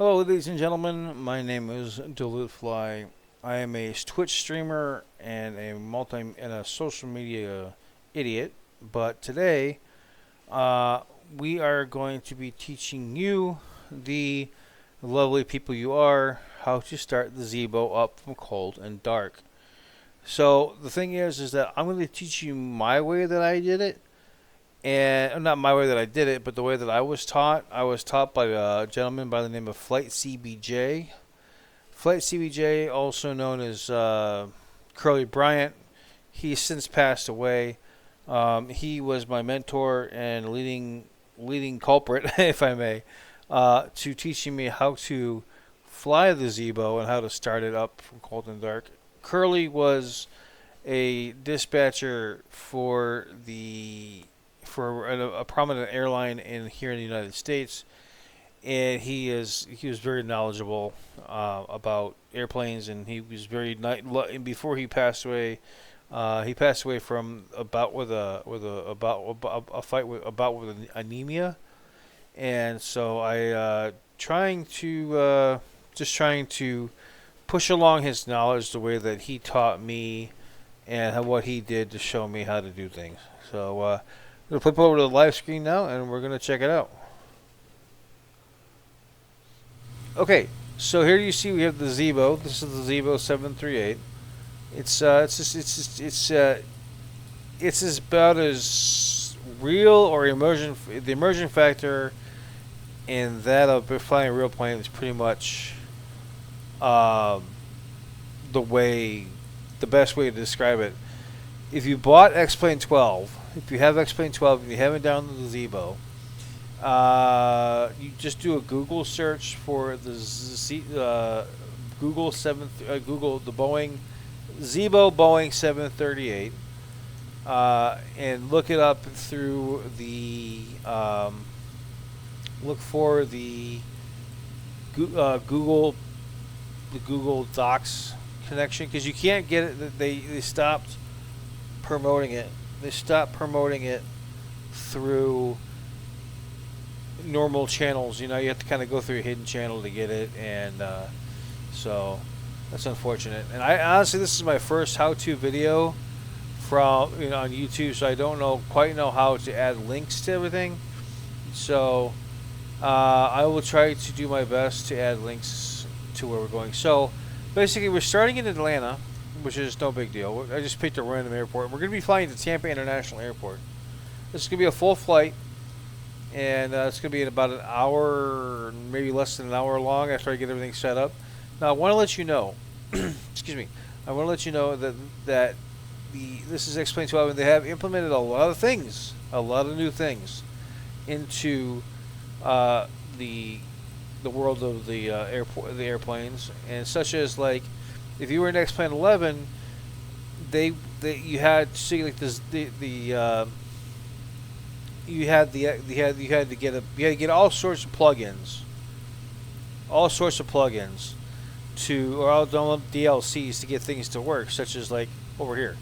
Hello, ladies and gentlemen. My name is Fly. I am a Twitch streamer and a social media idiot. But today, we are going to be teaching you, the lovely people you are, how to start the ZIBO up from cold and dark. So the thing is that I'm going to teach you my way that I did it, and not my way that I did it, but the way that I was taught. I was taught by a gentleman by the name of Flight CBJ. Flight CBJ, also known as Curly Bryant. He's since passed away. He was my mentor and leading culprit, if I may, to teaching me how to fly the ZIBO and how to start it up from cold and dark. Curly was a dispatcher for a prominent airline here in the United States, and he was very knowledgeable about airplanes, and he was very and before he passed away. He passed away from a fight with anemia, and so I trying to push along his knowledge the way that he taught me and what he did to show me how to do things. So I'm going to flip over to the live screen now, and we're going to check it out. Okay, so here you see we have the ZIBO. This is the ZIBO 738. It's about as real or the immersion factor in that of flying a real plane is pretty much uh, the best way to describe it. If you bought X-Plane 12, if you have X-Plane 12 and you haven't downloaded the ZIBO, you just do a Google search for the Google the Boeing ZIBO Boeing 738, and look it up through look for Google the Google Docs connection, because you can't get it. They stopped promoting it. They stopped promoting it through normal channels. You have to kind of go through a hidden channel to get it, and so that's unfortunate. And I honestly, this is my first how-to video from on YouTube, so I don't quite know how to add links to everything. So I will try to do my best to add links to where we're going. So basically, we're starting in Atlanta, which is no big deal. I just picked a random airport. We're going to be flying to Tampa International Airport. This is going to be a full flight, and it's going to be in about an hour, maybe less than an hour long after I get everything set up. Now, I want to let you know, excuse me, I want to let you know that this is X-Plane 12, and they have implemented a lot of new things into the world of the airplanes, and such as, like, if you were in X-Plane 11, you had to see, like, you had to get all sorts of plugins, or I'll download DLCs to get things to work, such as, like, over here,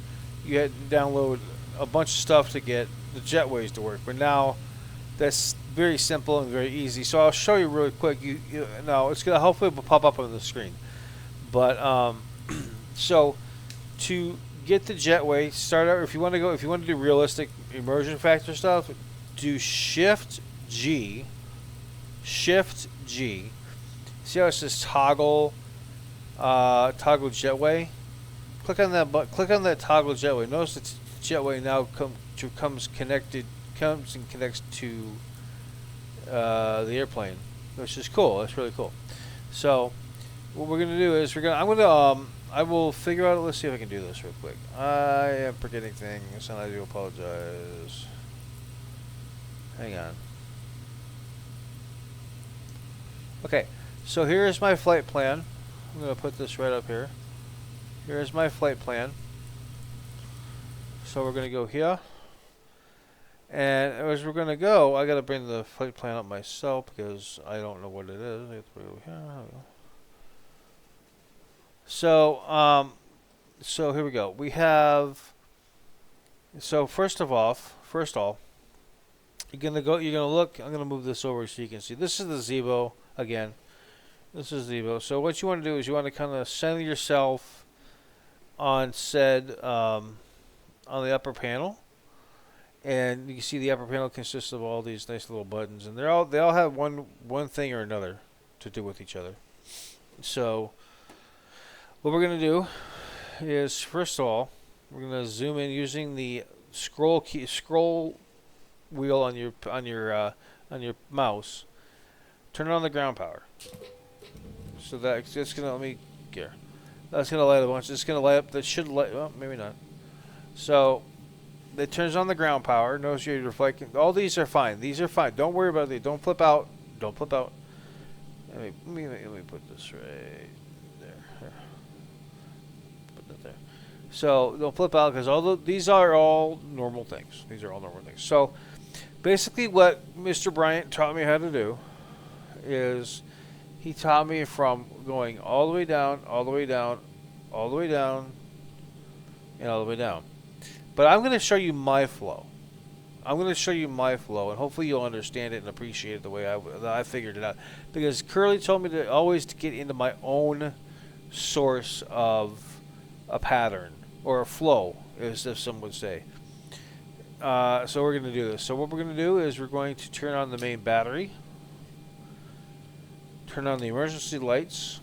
you had to download a bunch of stuff to get the jetways to work. But now that's very simple and very easy. So I'll show you really quick. Now it's gonna hopefully pop up on the screen. But so to get the jetway, start out. If you want to do realistic immersion factor stuff, do Shift G. Shift G. See how it says toggle jetway? Click on that toggle jetway. Notice the jetway now comes and connects to the airplane, which is cool. That's really cool. So what we're gonna do is I will figure out. Let's see if I can do this real quick. I am forgetting things, and I do apologize. Hang on. Okay, so here's my flight plan. I'm gonna put this right up here. Here's my flight plan. So we're gonna go here. And as we're going to go, I got to bring the flight plan up myself because I don't know what it is. I have to go here. So here we go. We have. So first all, you're gonna look. I'm gonna move this over so you can see. This is the ZIBO again. This is ZIBO. So what you want to do is you want to kind of center yourself on said on the upper panel, and you can see the upper panel consists of all these nice little buttons, and they all have one thing or another to do with each other. So what we're gonna do is, first of all, we're gonna zoom in using the scroll wheel on your mouse. Turn on the ground power. So that's gonna, let me here. That's gonna light a bunch. It's gonna light up. That should light. Well, maybe not. So it turns on the ground power. Notice you're reflecting. All these are fine. These are fine. Don't worry about it. Don't flip out. Don't flip out. Let me put this right there. Here. Put that there. So don't flip out, because these are all normal things. These are all normal things. So basically, what Mr. Bryant taught me how to do is he taught me from going all the way down, all the way down, all the way down, and all the way down. But I'm going to show you my flow. I'm going to show you my flow, and hopefully you'll understand it and appreciate it the way I figured it out. Because Curly told me to always get into my own source of a pattern, or a flow, as if some would say. So we're going to do this. So what we're going to do is we're going to turn on the main battery. Turn on the emergency lights.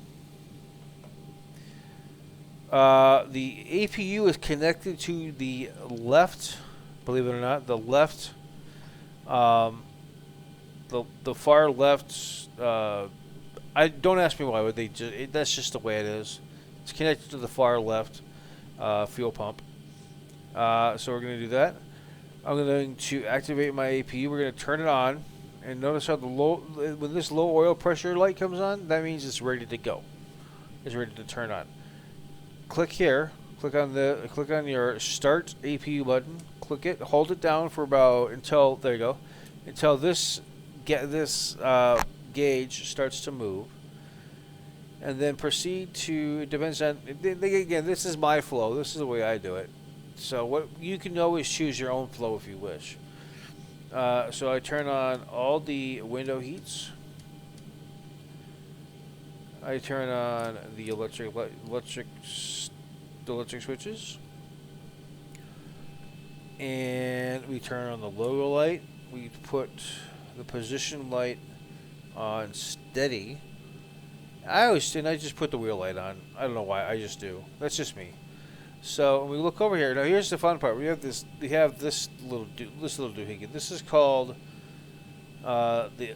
The APU is connected to the left, believe it or not, the left, the far left. I don't ask me why, but that's just the way it is. It's connected to the far left fuel pump. So we're going to do that. I'm going to activate my APU. We're going to turn it on. And notice how when this low oil pressure light comes on, that means it's ready to go. It's ready to turn on. Click here. Click on your Start APU button. Click it. Hold it down for until there you go, until this gauge starts to move, and then proceed to. It depends on. Again, this is my flow. This is the way I do it. So what you can always choose your own flow if you wish. So I turn on all the window heats. I turn on the electric switches, and we turn on the logo light. We put the position light on steady. I just put the wheel light on. I don't know why. I just do. That's just me. So when we look over here, now here's the fun part. We have this little doohickey. This is called the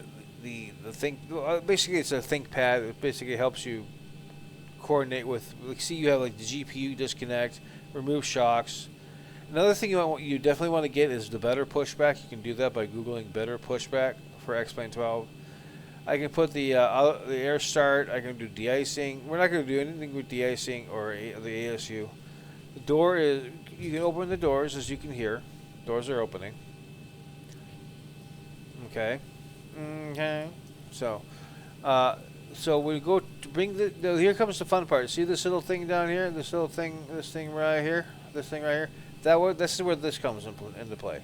think. Basically, it's a ThinkPad. It basically helps you coordinate with. Like, see, you have like the GPU disconnect, remove shocks. Another thing you definitely want to get is the better pushback. You can do that by googling better pushback for X-Plane 12. I can put the air start. I can do de-icing. We're not going to do anything with de-icing or the ASU. The door is, you can open the doors, as you can hear. Doors are opening. Okay. So we go to bring here comes the fun part. See this little thing down here? This thing right here? This is where this comes into play.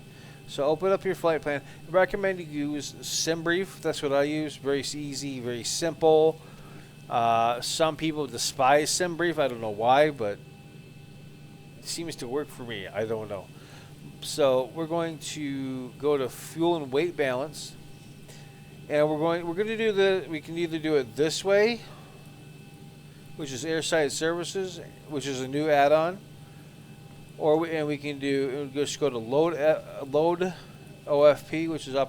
So open up your flight plan. I recommend you use SimBrief. That's what I use. Very easy, very simple. Some people despise SimBrief. I don't know why, but seems to work for me. I don't know. So we're going to go to fuel and weight balance, and we're going to do we can either do it this way, which is airside services, which is a new add-on, or we can just go to load OFP, which is the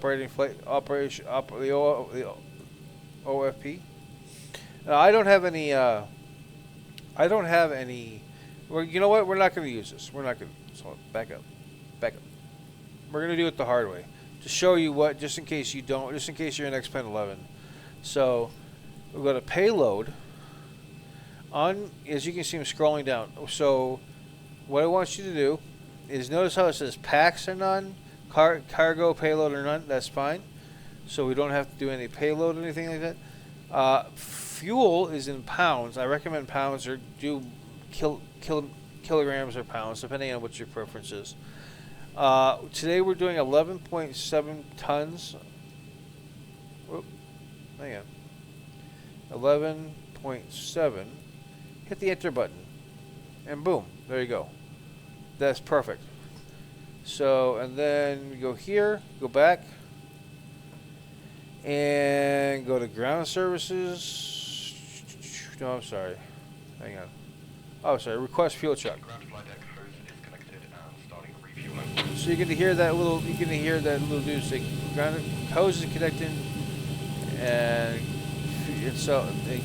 OFP. Now I don't have any. Well, you know what? We're not going to use this. We're not going to. So back up. We're going to do it the hard way to show you just in case you're in X-Plane 11. So we'll go to payload. As you can see, I'm scrolling down. So what I want you to do is notice how it says packs are none, cargo payload or none. That's fine. So we don't have to do any payload or anything like that. Fuel is in pounds. I recommend pounds, or do kilograms or pounds, depending on what your preference is. Today we're doing 11.7 tons. Hang on. 11.7. Hit the enter button, and boom, there you go. That's perfect. So, and then you go here, go back, and go to ground services. No, I'm sorry. Hang on. Oh, sorry. Request fuel check. So you're gonna hear that little. You're gonna hear that little dude say, "Ground hose is connected," and so they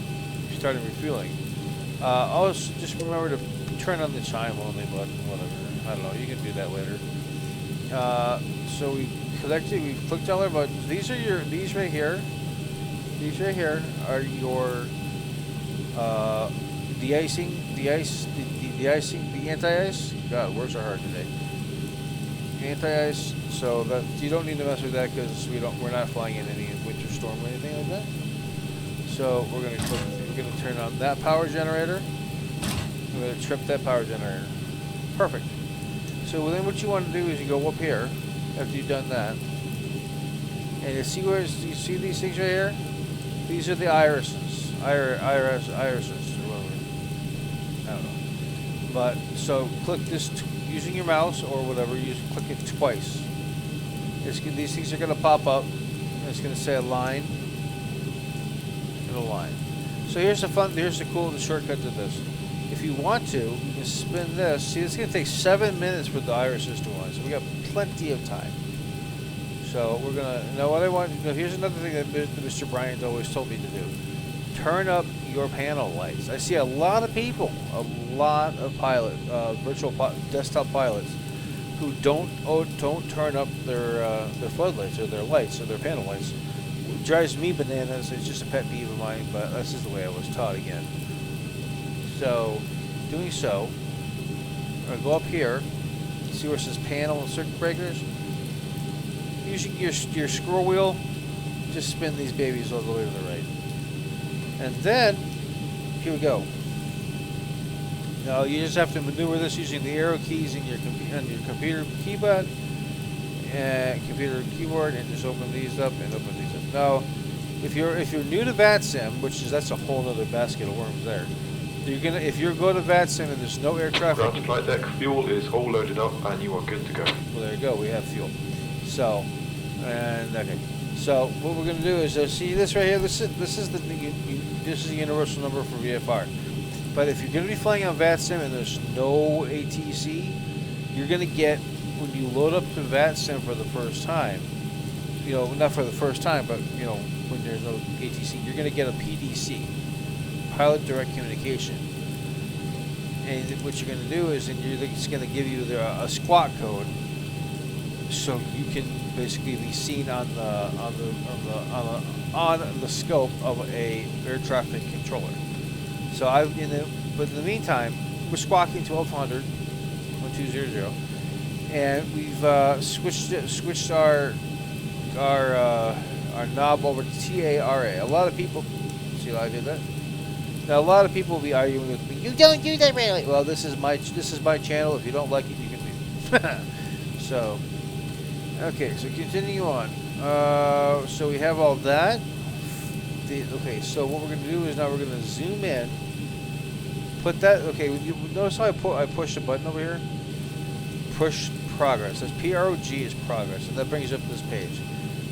started refueling. Also, just remember to turn on the chime only button. Whatever. I don't know. You can do that later. So we collected. We clicked all our buttons. These are your. These right here. These right here are your de-icing, de-icing, the anti-ice. God, words are hard today. Anti-ice, so that you don't need to mess with that because we're not flying in any winter storm or anything like that. So we're gonna turn on that power generator. We're gonna trip that power generator. Perfect. So then what you want to do is you go up here after you've done that, and you see these things right here. These are the irises, irises. I don't know. But so click this using your mouse or whatever. Click it twice. These things are going to pop up. And it's going to say a line and a line. So here's the cool shortcut to this. If you want to, you can spin this. See, it's going to take 7 minutes for the irises to align. So we got plenty of time. So we're gonna now what I want. Here's another thing that Mr. Bryant always told me to do: turn up your panel lights. I see a lot of people, a lot of virtual desktop pilots, who don't turn up their floodlights or their lights or their panel lights. It drives me bananas. It's just a pet peeve of mine, but this is the way I was taught again. So, doing so, I'm gonna go up here. See where it says panel and circuit breakers. Using your scroll wheel, just spin these babies all the way to the right. And then, here we go. Now you just have to maneuver this using the arrow keys in your computer keypad and computer keyboard, and just open these up and open these up. Now, if you're new to VATSIM, that's a whole other basket of worms there. If you go to VATSIM and there's no air traffic. Ground flight deck fuel is all loaded up and you are good to go. Well, there you go. We have fuel. So, okay. So what we're going to do is see this right here. This is the universal number for VFR. But if you're going to be flying on VATSIM and there's no ATC, you're going to get, when you load up to VATSIM for the first time, not for the first time, but when there's no ATC, you're going to get a PDC, Pilot Direct Communication. And what you're going to do is, it's going to give you a squawk code, so you can basically be seen on the scope of a air traffic controller. So but in the meantime, we're squawking to 1200, 1200, and we've switched our knob over to TARA. A lot of people see how I did that. Now a lot of people will be arguing with me. You don't do that really. Well, this is my channel. If you don't like it, you can leave. So. Okay, so continue on. So we have all that. Okay, so what we're going to do is now we're going to zoom in. Put that. Okay, notice how I pushed a button over here. Push progress. That's PROG is progress, and that brings you up this page.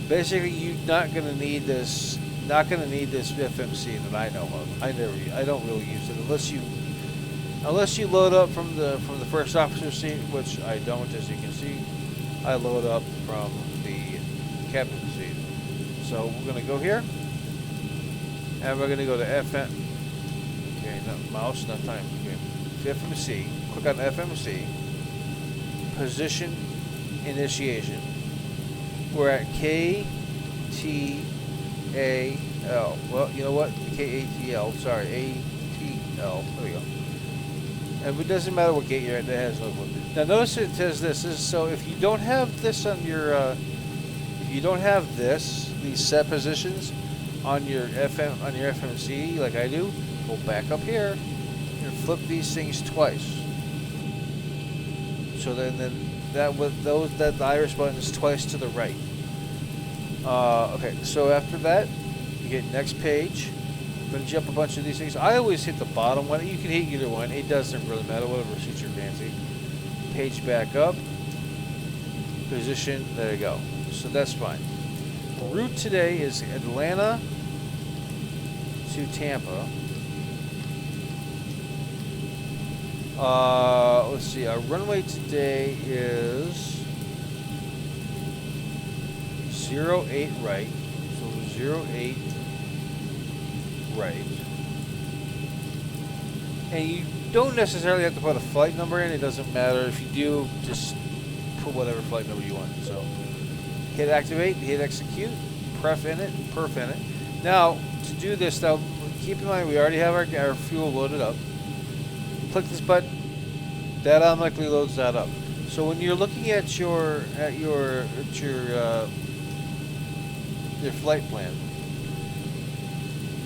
Basically, you're not going to need this. Not going to need this FMC that I know of. I don't really use it unless you load up from the first officer seat, which I don't, as you can see. I load up from the captain seat. So we're going to go here, and we're going to go to FM. Okay, not mouse, not time. Okay. FMC. Click on FMC. Position initiation. We're at KTAL. Well, you know what? KATL. Sorry, ATL. There we go. And it doesn't matter what gate you're at. That has no clue. Now notice it says this. So if you don't have this on your, these set positions on your FMC like I do, go back up here and flip these things twice. So then that the iris button is twice to the right. Okay. So after that, you get next page, brings you up a bunch of these things. I always hit the bottom one. You can hit either one. It doesn't really matter. Whatever suits your fancy. Page back up. Position. There you go. So that's fine. Route today is Atlanta to Tampa. Let's see. Our runway today is 08 right. So 08 right. And you don't necessarily have to put a flight number in. It doesn't matter. If you do, just put whatever flight number you want. So hit activate, hit execute, perf in it. Now, to do this, now keep in mind we already have our fuel loaded up. Click this button. That automatically loads that up. So when you're looking at your flight plan,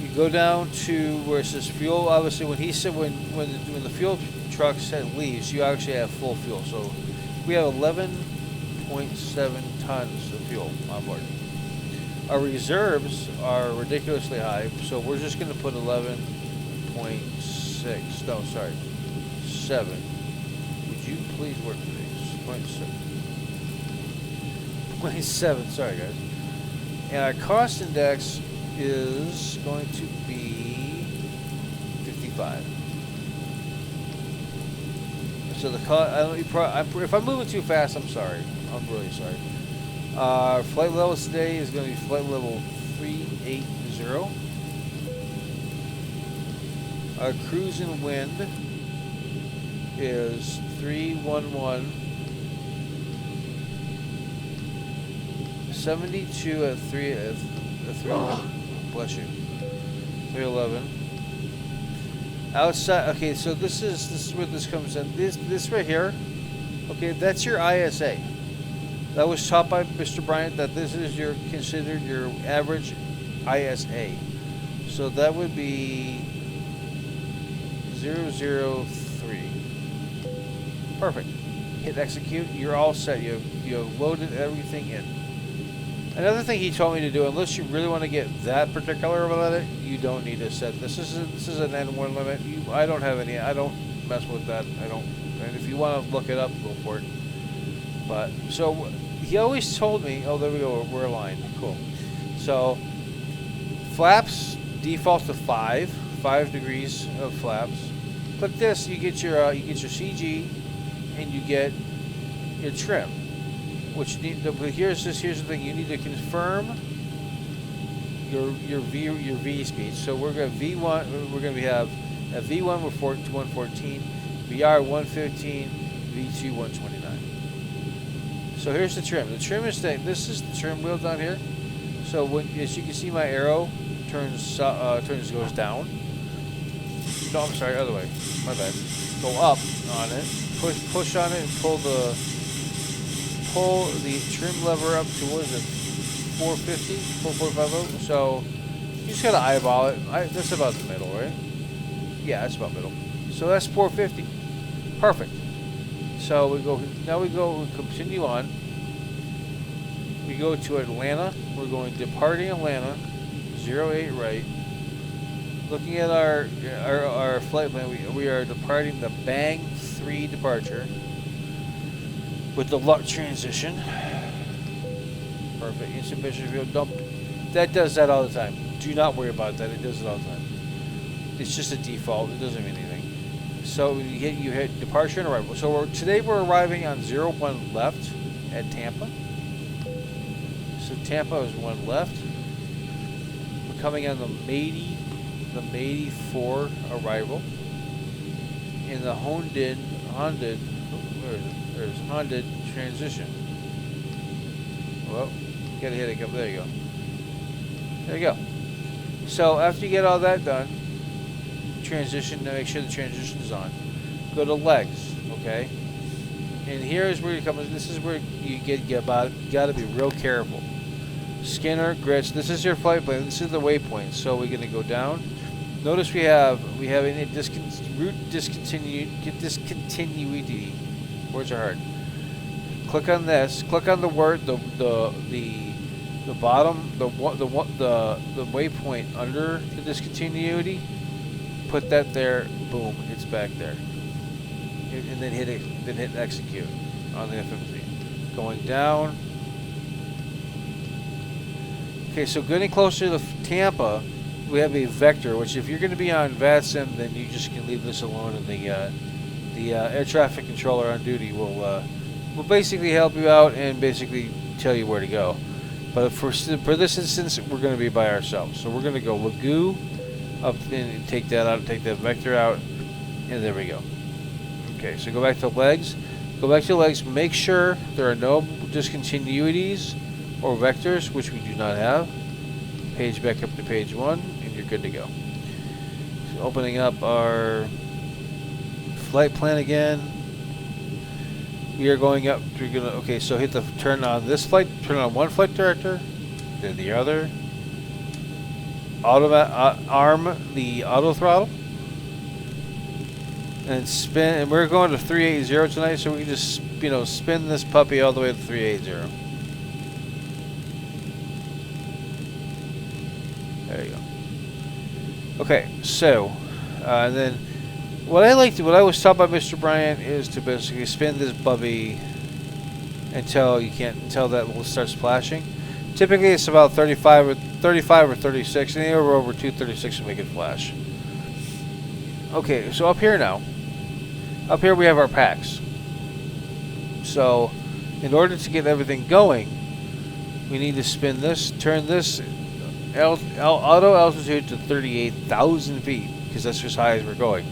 you go down to where it says fuel. Obviously, when he said when the fuel truck leaves, you actually have full fuel. So we have 11.7 tons of fuel on board. Our reserves are ridiculously high, so we're just going to put 11.6. No, sorry, 7. Would you please work with these? 0.7. Sorry, guys. And our cost index is going to be 55. So the cost, if I'm moving too fast, I'm sorry. I'm really sorry. Flight levels today is going to be flight level 380. Our cruise and wind is 311. 72 at 311. Bless you. 311. Outside. Okay, so this is where this comes in. This right here. Okay, that's your ISA. That was taught by Mr. Bryant that this is considered your average ISA. So that would be 003. Perfect. Hit execute. You're all set. You have loaded everything in. Another thing he told me to do, unless you really want to get that particular about it, you don't need to set. This is an N1 limit. I don't have any. I don't mess with that. I don't. And if you want to look it up, go for it. But so he always told me. Oh, there we go. We're aligned. Cool. So flaps default to 5 degrees of flaps. Click this. You get your CG, and you get your trim. Which but here's the thing: you need to confirm your V speed. So we're going to V1. We're going to have a V1 with 114, VR 115, V2 129. So here's the trim. The trim is this is the trim wheel down here. So as you can see, my arrow goes down. No, I'm sorry, other way. My bad. Go up on it. Push on it and pull the trim lever up to, what is it, 450, 445. So you just gotta eyeball it. That's about the middle, right? Yeah, that's about middle. So that's 450. Perfect. So we continue on. We go to Atlanta. We're going departing Atlanta, 08 right. Looking at our flight plan, we are departing the Bang 3 departure with the luck transition. Perfect. Insufficient fuel dump. That does that all the time. Do not worry about that. It does it all the time. It's just a default. It doesn't mean anything. So you hit departure and arrival. So today we're arriving on 01 left at Tampa. So Tampa is 1 left. We're coming on the Mady 4 arrival. In the Honda there's Honda transition. Well, you gotta hit it up. There you go. There you go. So after you get all that done, transition, to make sure the transition is on. Go to legs, okay? And here's where you come. This is where you gotta be real careful. Skinner, grits. This is your flight plan. This is the waypoint. So we're gonna go down. Notice we have a route discontinuity. Words are hard. Click on this. Click on the word the the bottom, the waypoint under the discontinuity, put that there. Boom, it's back there, and then hit it. Then hit execute on the FMZ. Going down. Okay, so getting closer to Tampa, we have a vector. Which, if you're going to be on VATSIM, then you just can leave this alone, and the air traffic controller on duty will basically help you out and basically tell you where to go. But for this instance, we're going to be by ourselves. So we're going to go Lagoo up and take that out, take that vector out, and there we go. Okay, so go back to legs. Go back to legs. Make sure there are no discontinuities or vectors, which we do not have. Page back up to page 1, and you're good to go. So opening up our flight plan again. We are going up. We're gonna okay. So hit the turn on this flight. Turn on one flight director, then the other. Arm the auto throttle, and spin. And we're going to 380 tonight, so we can just spin this puppy all the way to 380. There you go. Okay, so and then. What I was taught by Mr. Bryant is to basically spin this bubby until that will start splashing. Typically, it's about 35 or 36, and anywhere over 236 will make it flash. Okay, so up here now. Up here we have our packs. So, in order to get everything going, we need to spin this, turn this auto altitude to 38,000 feet, because that's as high as we're going.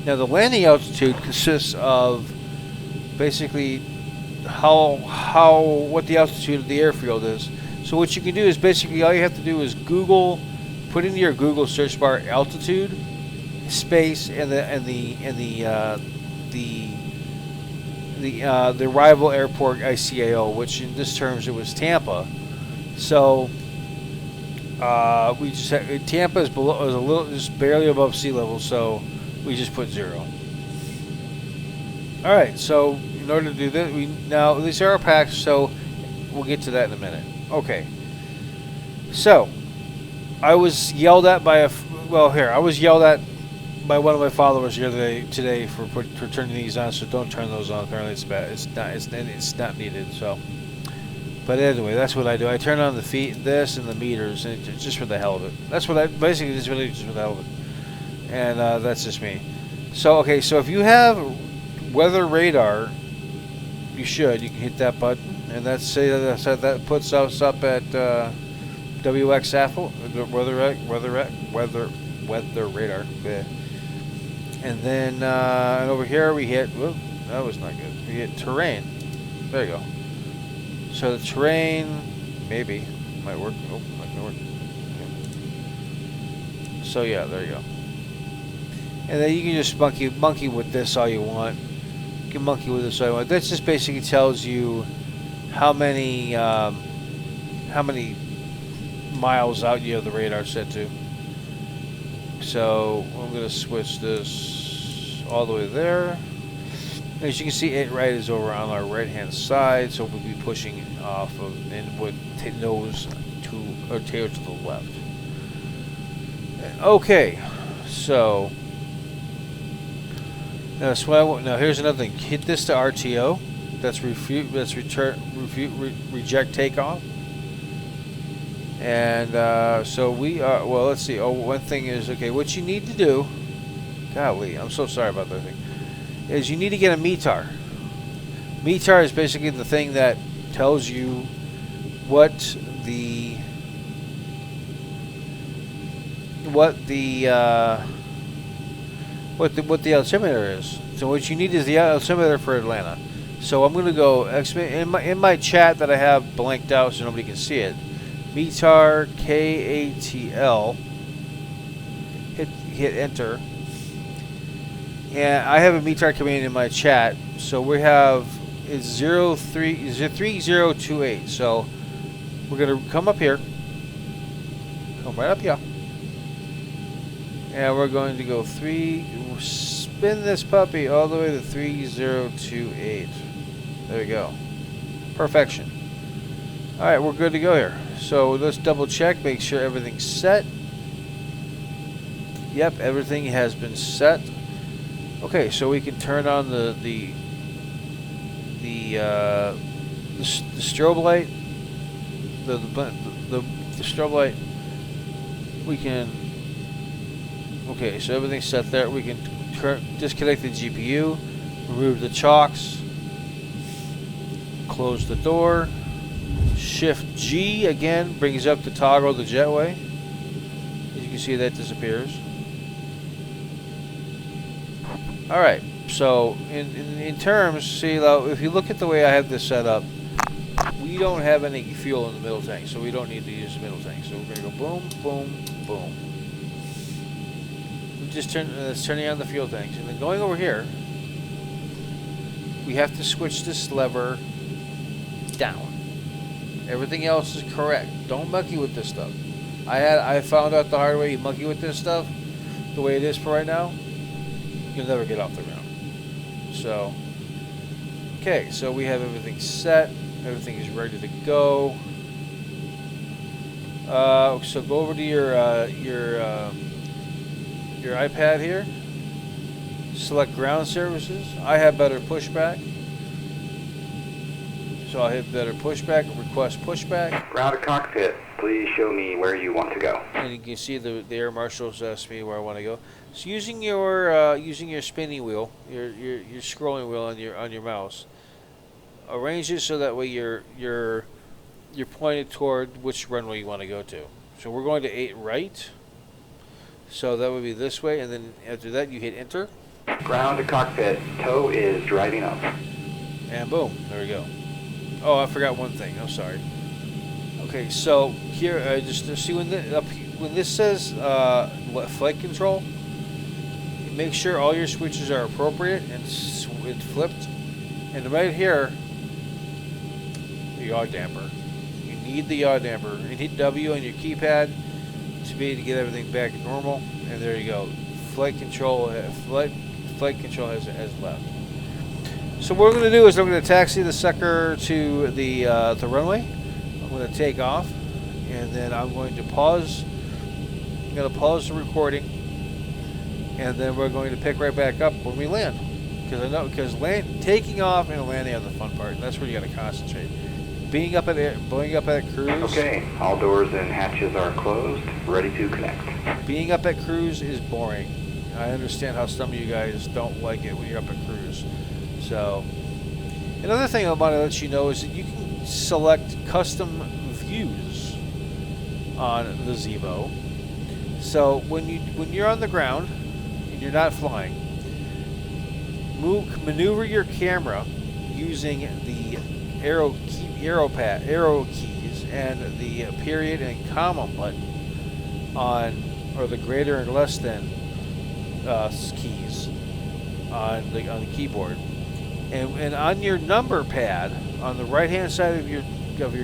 Now the landing altitude consists of basically what the altitude of the airfield is. So what you can do is basically all you have to do is put into your Google search bar altitude, space, and the arrival airport ICAO, which in this terms it was Tampa. So we just Tampa is just barely above sea level, so we just put 0. All right, so in order to do this, these are our packs, so we'll get to that in a minute. Okay. So, I was yelled at by I was yelled at by one of my followers today for turning these on. So don't turn those on. Apparently, it's bad. It's not needed. So, but anyway, that's what I do. I turn on the this and the meters, and just for the hell of it. That's what I basically just really just for the hell of it. And that's just me. So okay, so if you have weather radar, you can hit that button, and that puts us up at WX weather radar. Yeah. And then and over here we hit. Whoop, that was not good. We hit terrain. There you go. So the terrain maybe might work. Oh, might not work. Yeah. So yeah, there you go. And then you can just monkey with this all you want. You can monkey with this all you want. That just basically tells you how many miles out you have the radar set to. So I'm going to switch this all the way there. As you can see, it is over on our right hand side, so we'll be pushing off of and with nose to tail to the left. Okay, so. Now here's another thing. Hit this to RTO. That's reject takeoff. And so we are. Well, let's see. Oh, one thing is okay. What you need to do. Golly, I'm so sorry about that thing. Is you need to get a METAR. METAR is basically the thing that tells you what the altimeter is. So what you need is the altimeter for Atlanta. So I'm going to go in my chat that I have blanked out so nobody can see it. METAR KATL. Hit enter. And I have a METAR command in my chat. So we have it's 3028. So we're going to come up here. Come right up here. And we're going to go spin this puppy all the way to 3028. There we go. Perfection. Alright, we're good to go here. So let's double check, make sure everything's set. Yep, everything has been set. Okay, so we can turn on the strobe light. The strobe light. We can. Okay, so everything's set there. We can disconnect the GPU, remove the chocks, close the door. Shift G again brings up to toggle the jetway. As you can see, that disappears. Alright, so in terms, see, if you look at the way I have this set up, we don't have any fuel in the middle tank, so we don't need to use the middle tank. So we're going to go boom, boom, boom. Just turning on the fuel tanks. And then going over here, we have to switch this lever down. Everything else is correct. Don't monkey with this stuff. I found out the hard way. You monkey with this stuff, the way it is for right now, you'll never get off the ground. So, okay, so we have everything set. Everything is ready to go. So go over to your iPad here. Select ground services. I have better pushback. So I'll hit better pushback, request pushback. Ground to cockpit, please show me where you want to go. And you can see the air marshals ask me where I want to go. So using your spinning wheel, your scrolling wheel on your mouse, arrange it so that way you're pointed toward which runway you want to go to. So we're going to 8 right. So that would be this way, and then after that you hit enter. Ground to cockpit, tow is driving up. And boom, there we go. Oh, I forgot one thing. I'm sorry. Okay, so here, just see when this says flight control, make sure all your switches are appropriate and flipped. And right here, the yaw damper. You need the yaw damper. You hit W on your keypad to be able to get everything back to normal. And there you go. Flight control has left. So what we're going to do is I'm going to taxi the sucker to the runway. I'm going to take off, and then I'm going to pause. I'm going to pause the recording, and then we're going to pick right back up when we land. Because taking off and landing are the fun part. And that's where you got to concentrate. Being up at cruise. Okay, all doors and hatches are closed, ready to connect. Being up at cruise is boring. I understand how some of you guys don't like it when you're up at cruise. So, another thing I want to let you know is that you can select custom views on the ZIBO. So when you're on the ground and you're not flying, maneuver your camera using the arrow keys and the period and comma button or the greater and less than keys on the keyboard. And on your number pad, on the right-hand side of your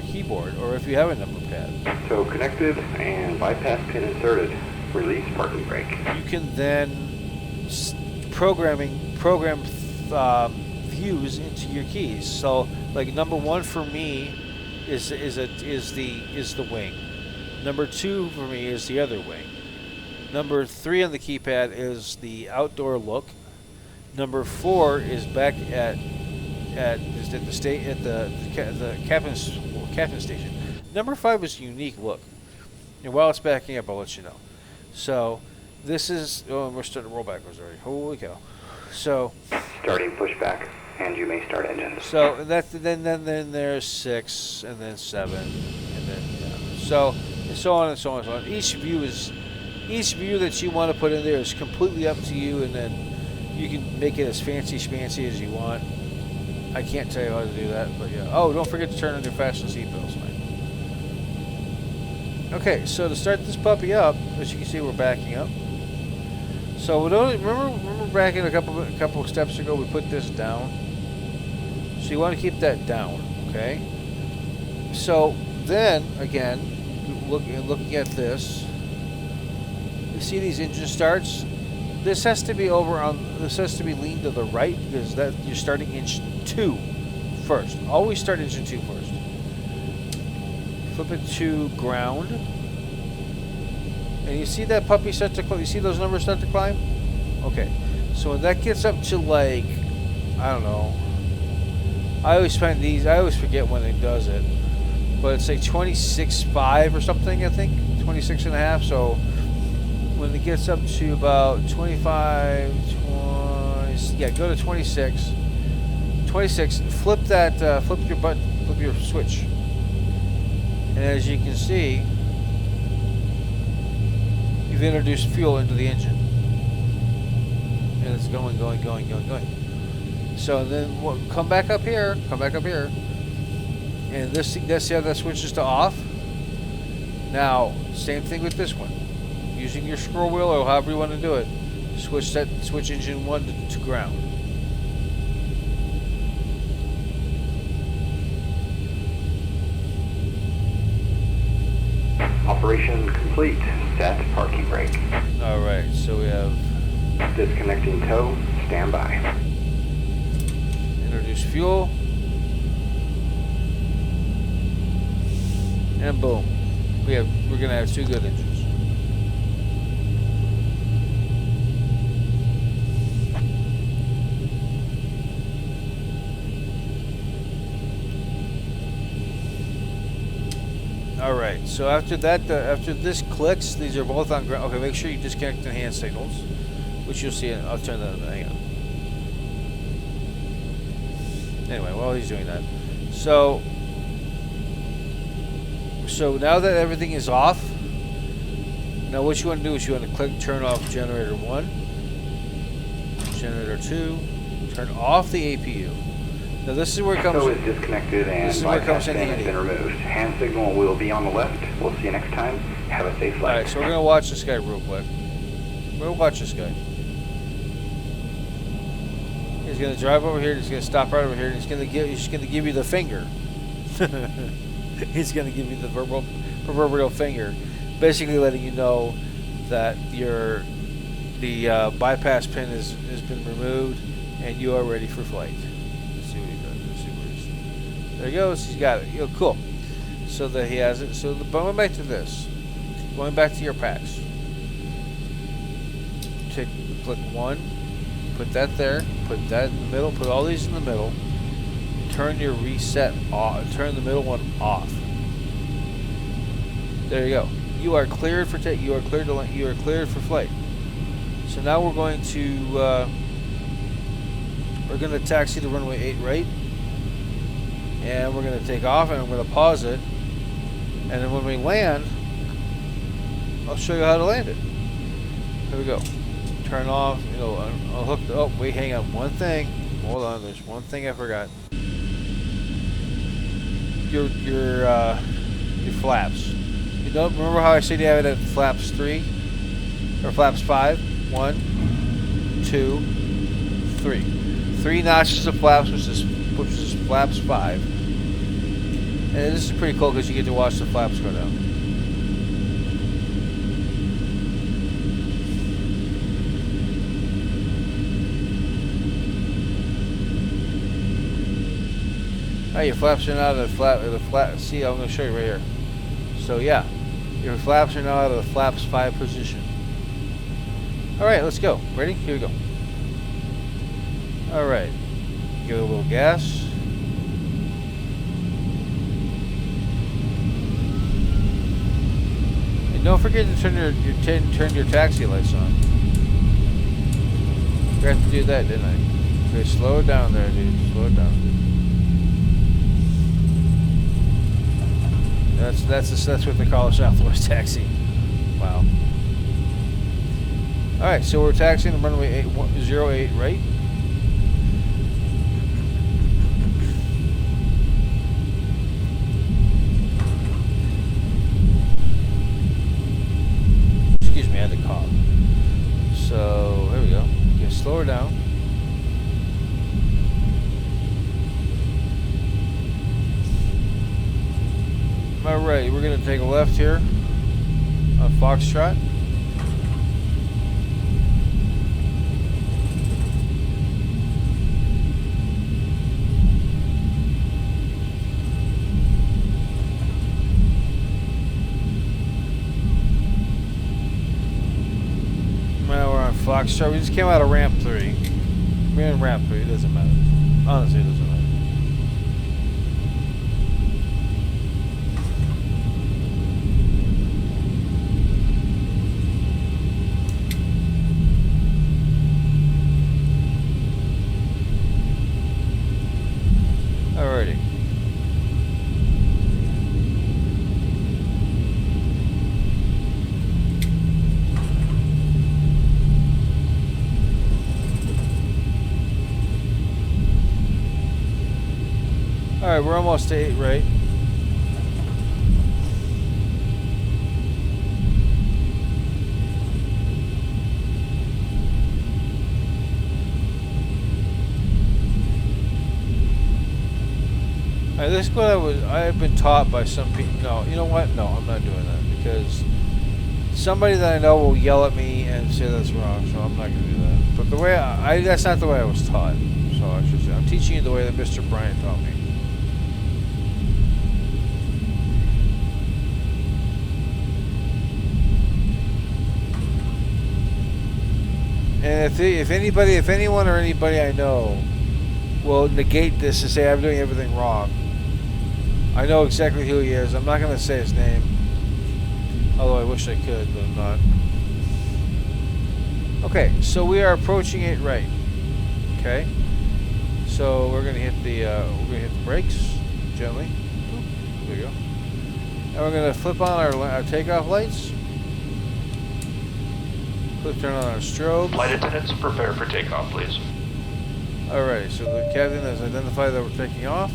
keyboard, or if you have a number pad. So connected and bypass pin inserted. Release parking brake. You can then program views into your keys. So, like number 1 for me is the wing. Number 2 for me is the other wing. Number 3 on the keypad is the outdoor look. Number 4 is back at the captain station. Number 5 is unique look. And while it's backing up, I'll let you know. So this is we're starting to roll backwards already. Holy cow! So starting pushback, and you may start engines. So then there's 6, and then 7, and then so and so on and so on and so on. Each view that you want to put in there is completely up to you, and then you can make it as fancy schmancy as you want. I can't tell you how to do that, but yeah. Oh, don't forget to turn on your fasten seatbelts, man. Okay, so to start this puppy up, as you can see, we're backing up. So remember back in a couple of steps ago, we put this down. So you want to keep that down, okay? So then again, looking at this, you see these engine starts. This has to be leaned to the right because you're starting engine 2 first. Always start engine 2 first. Flip it to ground. And you see that puppy start to climb? You see those numbers start to climb? Okay. So when that gets up to like, I don't know. I always find these, I always forget when it does it. But it's like 26.5 or something, I think. 26.5. So when it gets up to about 25, 20, yeah, go to 26. 26, flip that, flip your button, flip your switch. And as you can see, you've introduced fuel into the engine. And it's going. So then come back up here, and this, that's how that switches to off. Now, same thing with this one. Using your scroll wheel or however you want to do it, switch engine 1 to ground. Operation complete. Set parking brake. Alright, so we have Disconnecting tow. Stand by. introduce fuel. And boom. We're gonna have 2 good engines. Alright, so after that, after this clicks, these are both on ground. Okay, make sure you disconnect the hand signals, which you'll see. I'll turn that on. Hang on. Anyway, while he's doing that, so now that everything is off, now what you want to do is you want to click turn off generator 1, generator 2, turn off the APU. Now this is where it comes. Tow is disconnected and bypass pin has been removed. Hand signal will be on the left. We'll see you next time. Have a safe flight. Alright, so we're gonna watch this guy real quick. We're gonna watch this guy. He's gonna drive over here. He's gonna stop right over here. And he's gonna give you the finger. He's gonna give you the proverbial finger, basically letting you know that the bypass pin has been removed and you are ready for flight. Let's see what he does. Let's see where he's. There he goes. He's got it. Cool. So that he has it. So going back to this, going back to your packs. Click 1. Put that there. Put that in the middle. Put all these in the middle. Turn your reset off. Turn the middle one off. There you go. You are cleared for You are cleared for flight. So now we're going to taxi to runway 8 right, and we're going to take off, and I'm going to pause it, and then when we land, I'll show you how to land it. Here we go. Turn off. I'll hook. Oh wait, hang on. One thing. Hold on. There's one thing I forgot. Your flaps. You don't remember how I said you have it at flaps 3 or flaps 5? 1, 2, 3. 3 notches of flaps, which is flaps 5. And this is pretty cool because you get to watch the flaps go down. Oh, your flaps are now out of the flap. See, I'm going to show you right here. So yeah, your flaps are now out of the flaps 5 position. All right, let's go. Ready? Here we go. All right, give it a little gas. And don't forget to turn your taxi lights on. Forgot to do that, didn't I? Okay, slow it down there, dude. Slow it down. That's what they call a Southwest taxi. Wow. All right, so we're taxiing the runway 08 right. Excuse me, I had to cough. So here we go. Okay, slow her down. Alright, we're going to take a left here on Foxtrot. Foxtrot. We just came out of ramp 3. We're in ramp 3. It doesn't matter. Honestly, it doesn't matter. Alrighty. Alright, we're almost to 8, right? Alright, this is what I've been taught by some people. No, you know what? No, I'm not doing that because somebody that I know will yell at me and say that's wrong, so I'm not going to do that. But the way that's not the way I was taught. So I should say, I'm teaching you the way that Mr. Bryant taught me. And if anyone or anybody I know will negate this and say I'm doing everything wrong, I know exactly who he is. I'm not going to say his name, although I wish I could, but I'm not. Okay, so we are approaching it right. Okay, so we're going to hit the brakes gently. Boop, there we go. And we're going to flip on our takeoff lights. Turn on our strobe. Flight attendants, prepare for takeoff, please. Alright, so the captain has identified that we're taking off.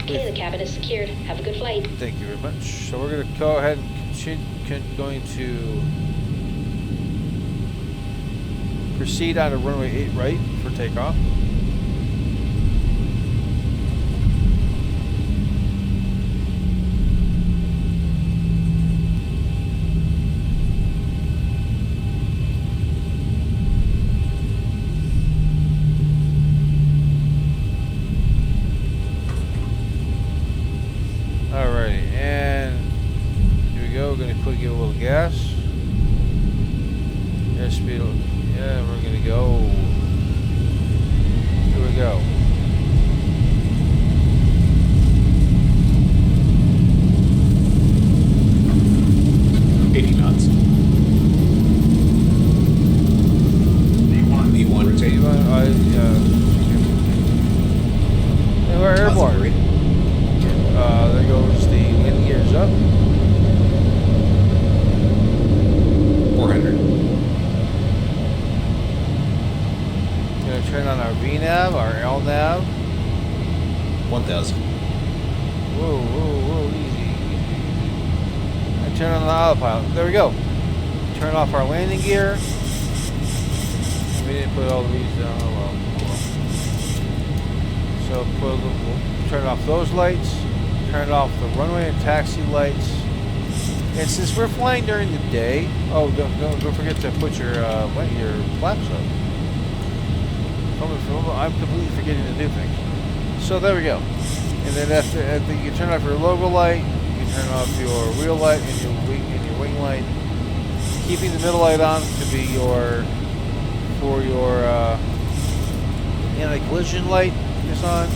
Okay, the cabin is secured. Have a good flight. Thank you very much. So we're going to go ahead and going to proceed on to runway 8 right for takeoff. Alrighty, and here we go. We're going to give a little gas. Airspeed, yeah, we're going to go. Here we go. V1 rotate. And we're airborne. There goes the landing gears up. 400. Gonna turn on our VNav, our LNav. 1000. Whoa, easy. And turn on the autopilot. There we go. Turn off our landing gear. We didn't put all these down. Oh well. So we'll turn off those lights. Turn off the runway and taxi lights. And since we're flying during the day, oh, don't forget to put your flaps up. I'm completely forgetting to do things. So there we go. And then after you turn off your logo light, you turn off your wheel light and your wing light, keeping the middle light on to be your anti-collision light is on.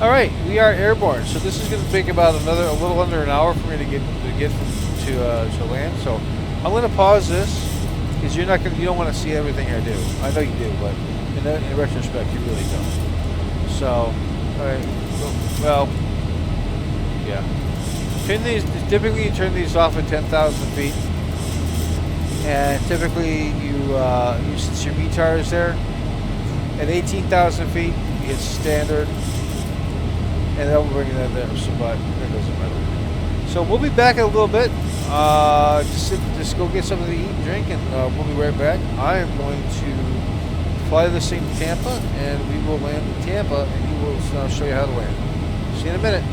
All right, we are airborne. So this is going to take about a little under an hour for me to get to land. So I'm going to pause this because you don't want to see everything I do. I know you do, but in retrospect, you really don't. So, all right, well, yeah. Typically, you turn these off at 10,000 feet, and typically since your METAR is there at 18,000 feet, you hit standard. And then we'll bring that there, so but it doesn't matter. So we'll be back in a little bit. Just go get something to eat and drink, and we'll be right back. I am going to fly this thing to Tampa, and we will land in Tampa, and I'll show you how to land. See you in a minute.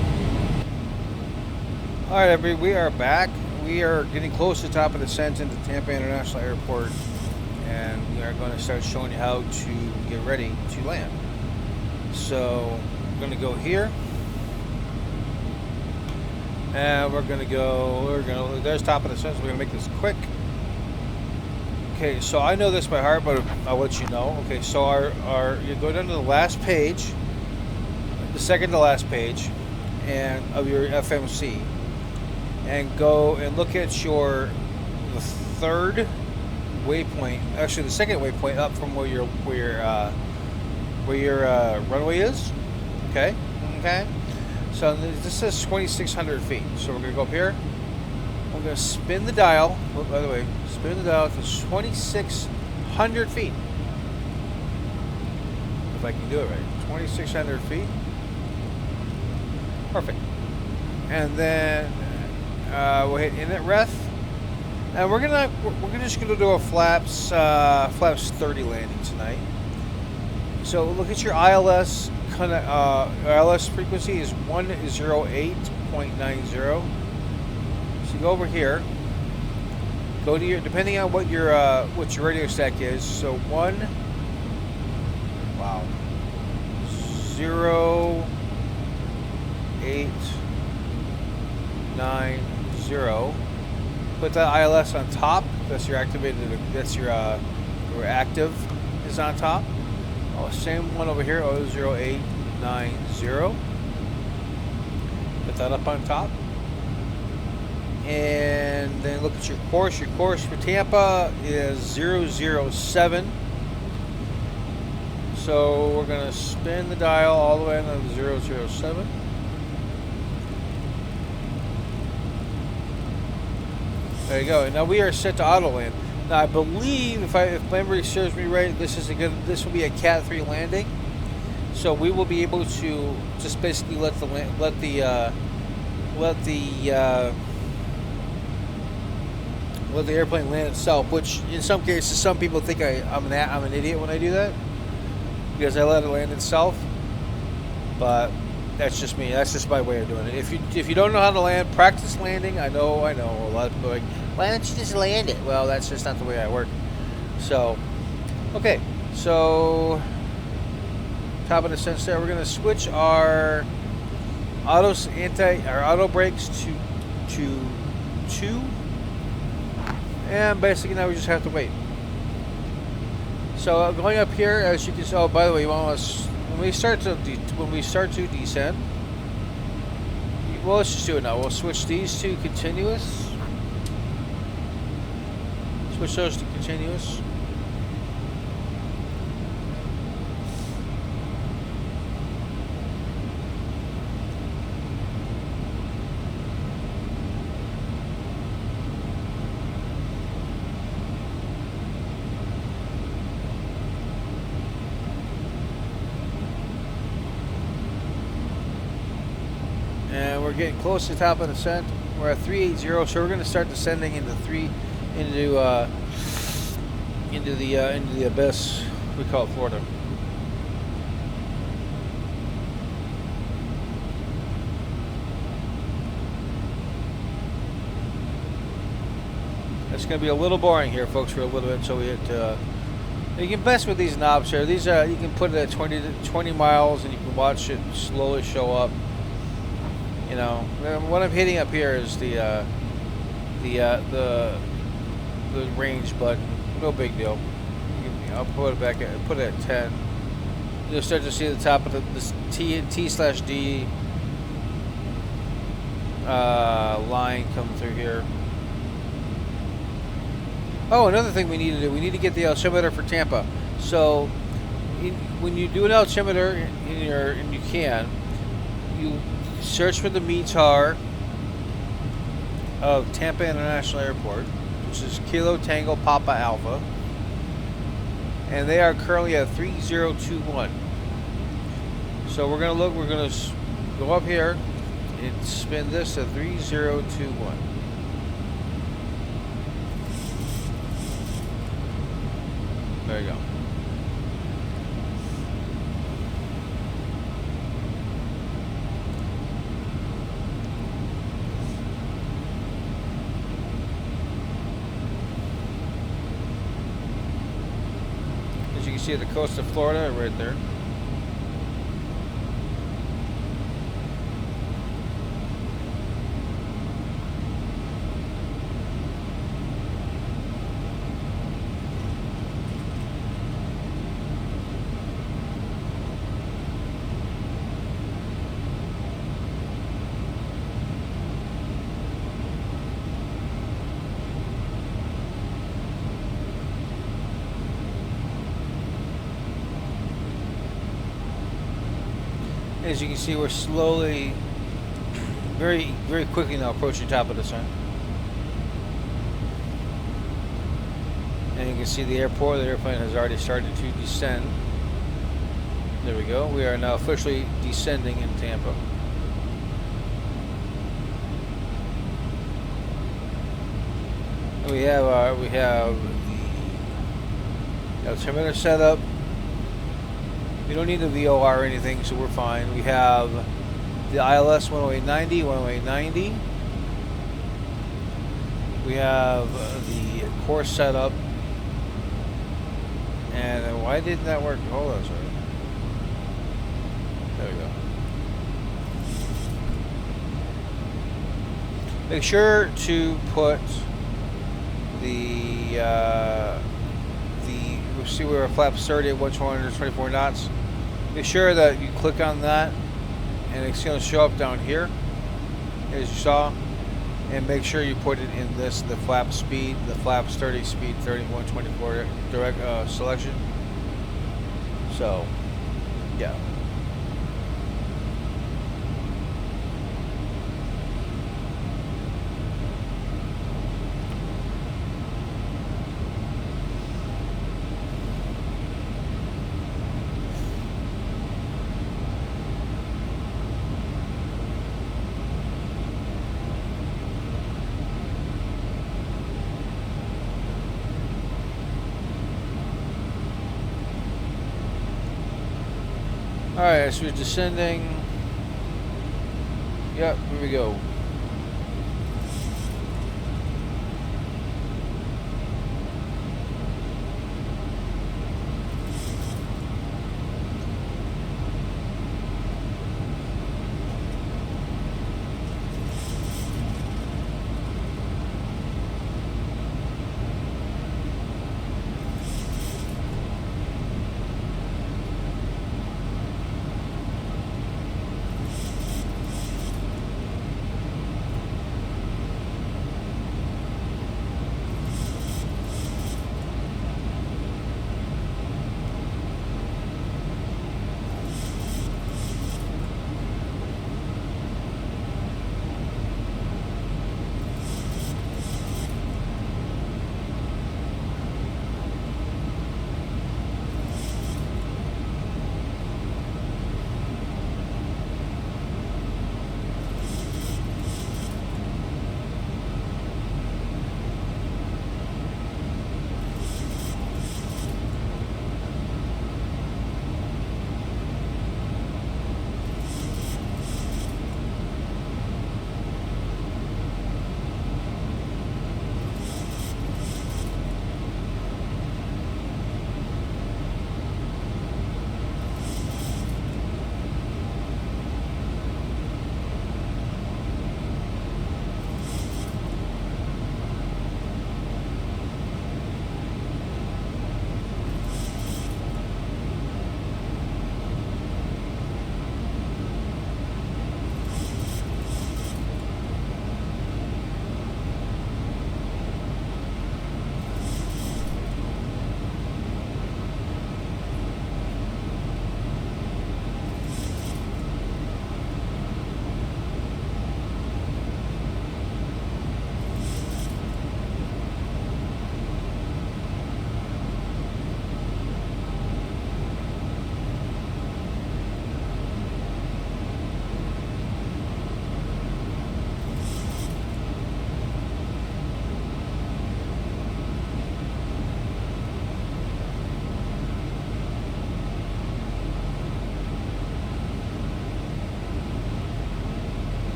All right, everybody, we are back. We are getting close to the top of the descent into Tampa International Airport, and we are going to start showing you how to get ready to land. So I'm going to go here. And we're gonna go. There's top of the sentence. We're gonna make this quick. Okay, so I know this by heart, but I'll let you know. Okay, so our you go down to the last page, the second to last page, and of your FMC, and go and look at the third waypoint. Actually, the second waypoint up from where your runway is. Okay. So this says 2,600 feet. So we're gonna go up here. We're gonna spin the dial. Oh, by the way, spin the dial to 2,600 feet. If I can do it right, 2,600 feet. Perfect. And then we'll hit inlet ref, and we're just gonna do a flaps 30 landing tonight. So look at your ILS. ILS frequency is 108.90. So you go over here. Go to your, depending on what your radio stack is. So 0.890. Put that ILS on top. That's your activated. That's your active is on top. Oh, same one over here, 00890. Put that up on top. And then look at your course. Your course for Tampa is 007. So we're going to spin the dial all the way on to 007. There you go. And now we are set to auto land. Now I believe, if memory serves me right, this will be a Cat 3 landing. So we will be able to just basically let the airplane land itself. Which in some cases, some people think I'm an idiot when I do that, because I let it land itself. But that's just me. That's just my way of doing it. If you don't know how to land, practice landing. I know. A lot of people are like, why don't you just land it? Well, that's just not the way I work. So, okay. So, top of the sense there, we're gonna switch our auto brakes to 2, and basically now we just have to wait. So going up here, as you can see. Oh, by the way, when we start to descend, well, let's just do it now. We'll switch these to continuous. Switch those to continuous. And we're getting close to the top of the descent. We're at 380, so we're going to start descending into the abyss. We call it Florida. It's going to be a little boring here, folks, for a little bit. So we hit. You can mess with these knobs here. These you can put it at 20 miles, and you can watch it slowly show up. You know, what I'm hitting up here is the range button. No big deal. I'll put it back. Put it at 10. You'll start to see the top of this T/D line come through here. Oh, another thing we need to do. We need to get the altimeter for Tampa. So, when you do an altimeter and you search for the METAR of Tampa International Airport, which is Kilo Tango Papa Alpha, and they are currently at 3021. So we're gonna go up here and spin this to 3021. There you go. As you can see, the coast of Florida right there. As you can see, we're slowly, very quickly now approaching top of the sun. And you can see the airport. The airplane has already started to descend. There we go. We are now officially descending in Tampa. And we have the terminal set up. We don't need the VOR or anything, so we're fine. We have the ILS 10890, 10890. We have the course set up. And why didn't that work? Hold on a second. There we go. Make sure to put we'll see where our flaps 30 at 124 knots. Make sure that you click on that, and it's going to show up down here, as you saw. And make sure you put it in the flap speed, the flaps 30 speed, 124 direct selection. So, yeah. Alright, so we're descending. Yep, here we go.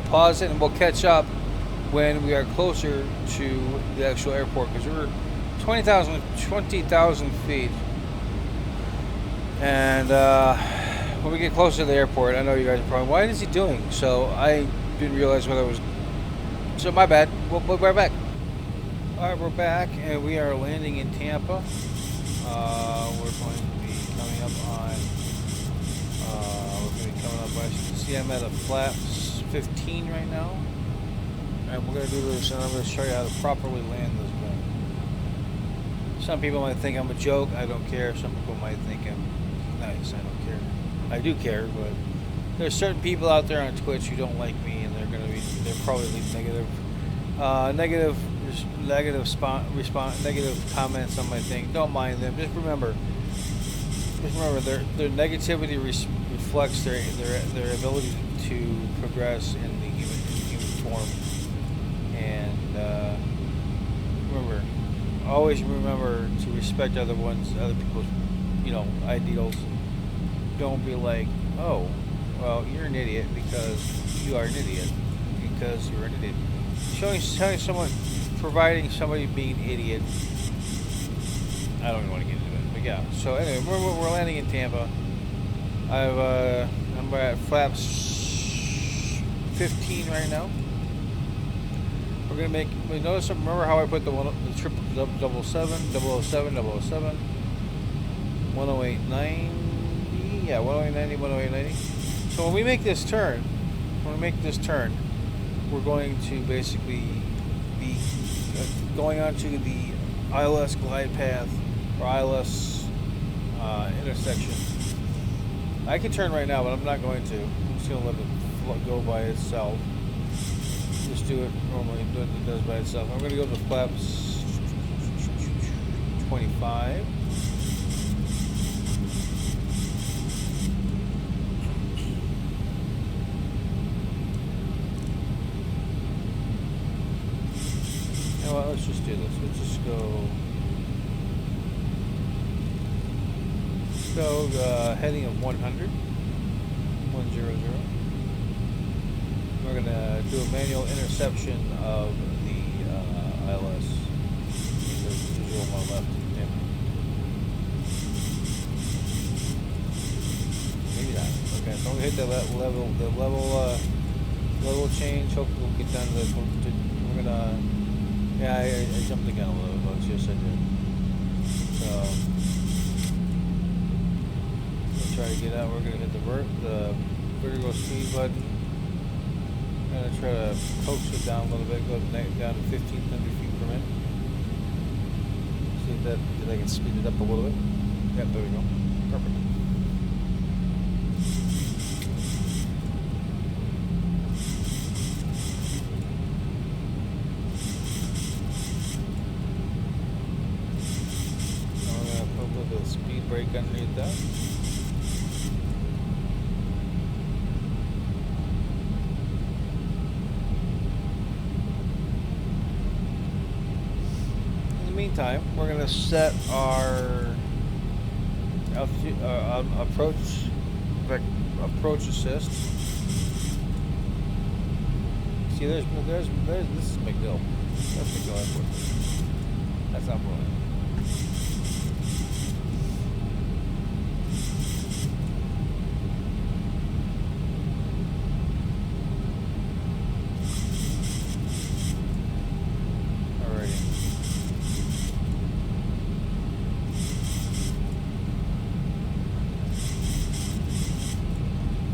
pause it and we'll catch up when we are closer to the actual airport, because we're 20,000 feet. And when we get closer to the airport, I know you guys are probably, what is he doing? So I didn't realize what I was. So my bad. We'll be right back. All right, we're back, and we are landing in Tampa. We're going to be coming up on. We're going to be coming up. As you can see, I'm at a flaps 15 right now, and we're going to do this. And I'm going to show you how to properly land this plane. Some people might think I'm a joke. I don't care. Some people might think I'm nice. I don't care. I do care, but there's certain people out there on Twitch who don't like me, and they're probably leave negative comments on my thing. Don't mind them. Just remember their negativity reflects their ability to progress in the human form. And always remember to respect other people's, ideals. Don't be like, oh, well, you're an idiot because you are an idiot. Because you're an idiot. Providing somebody being an idiot. I don't even want to get into it, but yeah. So anyway, we're landing in Tampa. I'm at flaps 15 right now. We're gonna make. Notice. Remember how I put the 777, 108.90. Yeah, 108.90, 108.90. So when we make this turn, we're going to basically be going onto the ILS glide path or ILS intersection. I can turn right now, but I'm not going to. I'm just going to let it go by itself. Just do it normally. It does by itself. I'm going to go to flaps 25. Well, let's just do this. Let's just go heading of 100. 100. We're gonna do a manual interception of the ILS. There's visual on my left. Yeah. Maybe not. Okay, so I'm gonna hit the level change. Hopefully we'll get down to this. We're gonna. Yeah, I jumped the gun a little bit. Yes, I did. So, we'll try to get out. We're going to hit the vertical speed button. I'm going to try to coax it down a little bit, go down to 1,500 feet per minute. See if I can speed it up a little bit. Yeah, there we go. Perfect. Speed brake underneath that. In the meantime, we're going to set our altitude, approach assist. See, there's this is McGill. That's McGill Airport. That's not brilliant.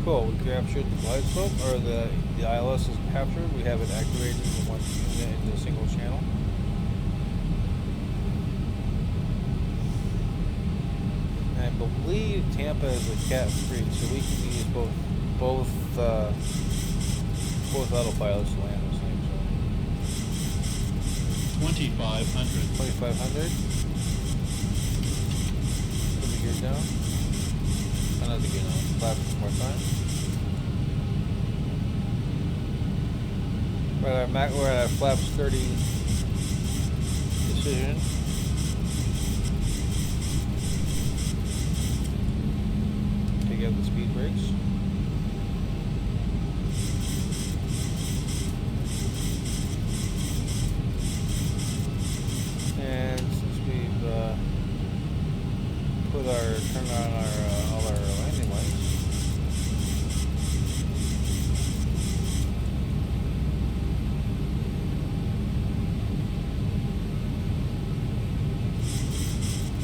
Cool, we captured the glide slope, or the ILS is captured. We have it activated in one unit in the single channel. And I believe Tampa is a Cat 3, so we can use both autopilots to land this thing. So 2,500. 2,500. Put the gear down. Another gear down. Flap one more time. We're at flaps 30 decision. Take out the speed brakes. turn on all our landing lights.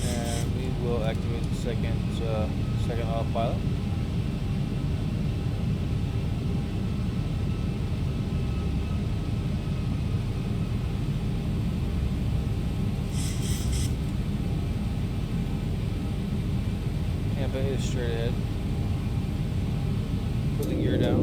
And we will activate the second autopilot. But it's straight ahead. Put the gear down.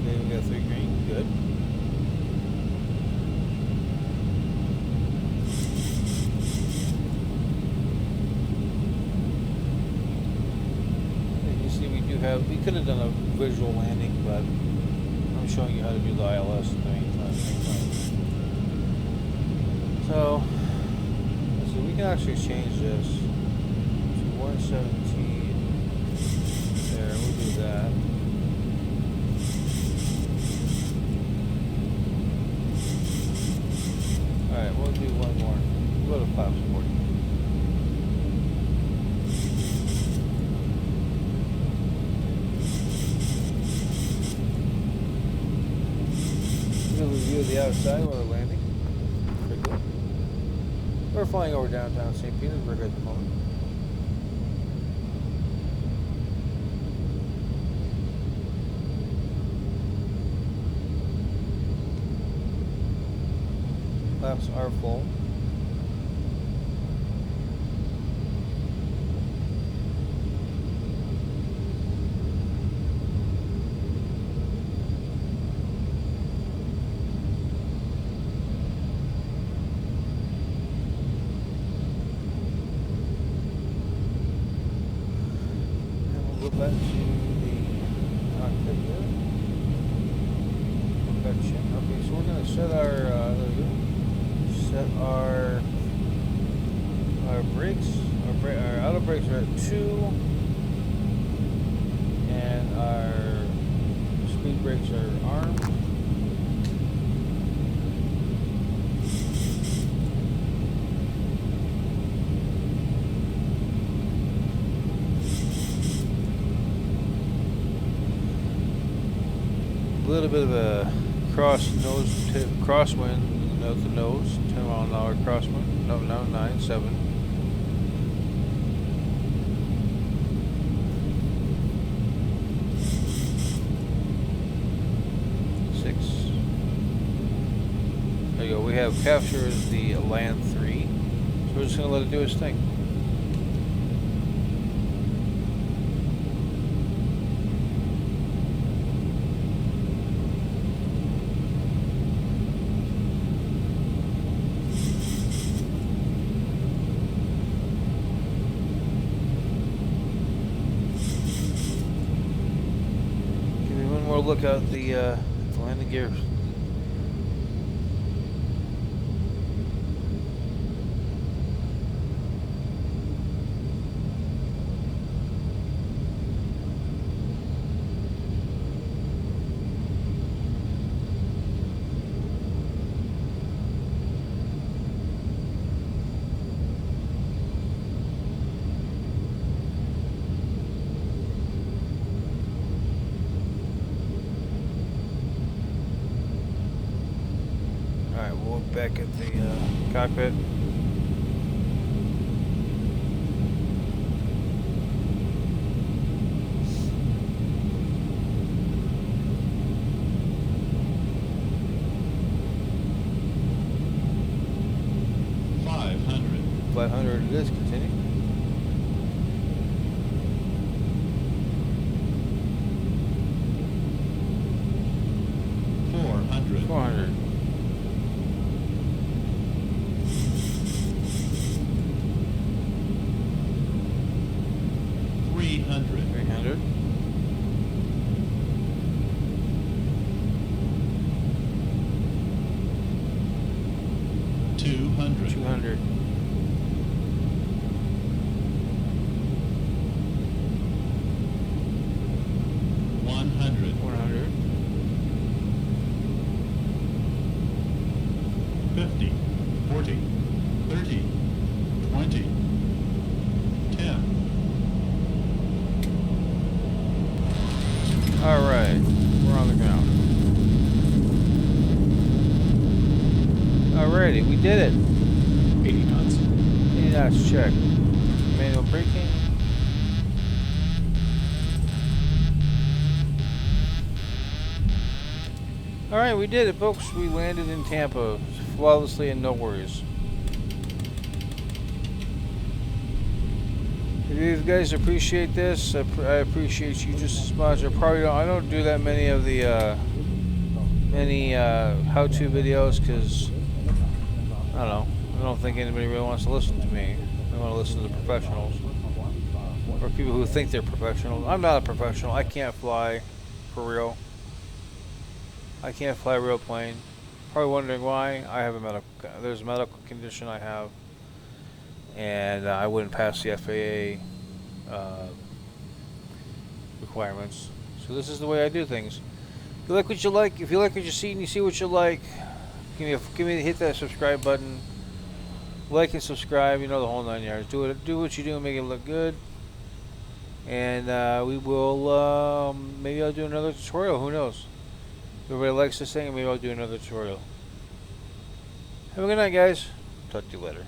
Okay, we got 3 green. Good. We could have done a visual landing, but I'm showing you how to do the ILS at the same time. So, let's see, we can actually change this to 117. There, we'll do that. Alright, we'll do one more. We'll go to flaps 40. View of the outside while we're landing. Pretty cool. We're flying over downtown St. Petersburg at the moment. Flaps are full. Back to the cockpit here. Perfection. Okay, so we're going to set our brakes. Our auto brakes are at 2, and our speed brakes are armed. A little bit of a crosswind, note the nose, 10 mile an hour crosswind, no, 9, 7. There you go, we have capture as the land 3, so we're just going to let it do its thing. Look out the landing gear. We'll look back at the cockpit. Flight 100 it is, continue. Four hundred. 300. 200. did it. 80 knots. 80 knots, check. Manual braking. Alright, we did it, folks. We landed in Tampa flawlessly and no worries. If you guys appreciate this, I appreciate you just as much. I don't do that many of the how-to videos because I don't know. I don't think anybody really wants to listen to me. They want to listen to the professionals or people who think they're professionals. I'm not a professional. I can't fly for real. I can't fly a real plane. Probably wondering why. I have there's a medical condition I have, and I wouldn't pass the FAA requirements. So this is the way I do things. If you like what you like, if you like what you see and you see what you like, hit that subscribe button. Like and subscribe. You know the whole 9 yards. Do what you do and make it look good. And we will. Maybe I'll do another tutorial. Who knows? If everybody likes this thing, maybe I'll do another tutorial. Have a good night, guys. Talk to you later.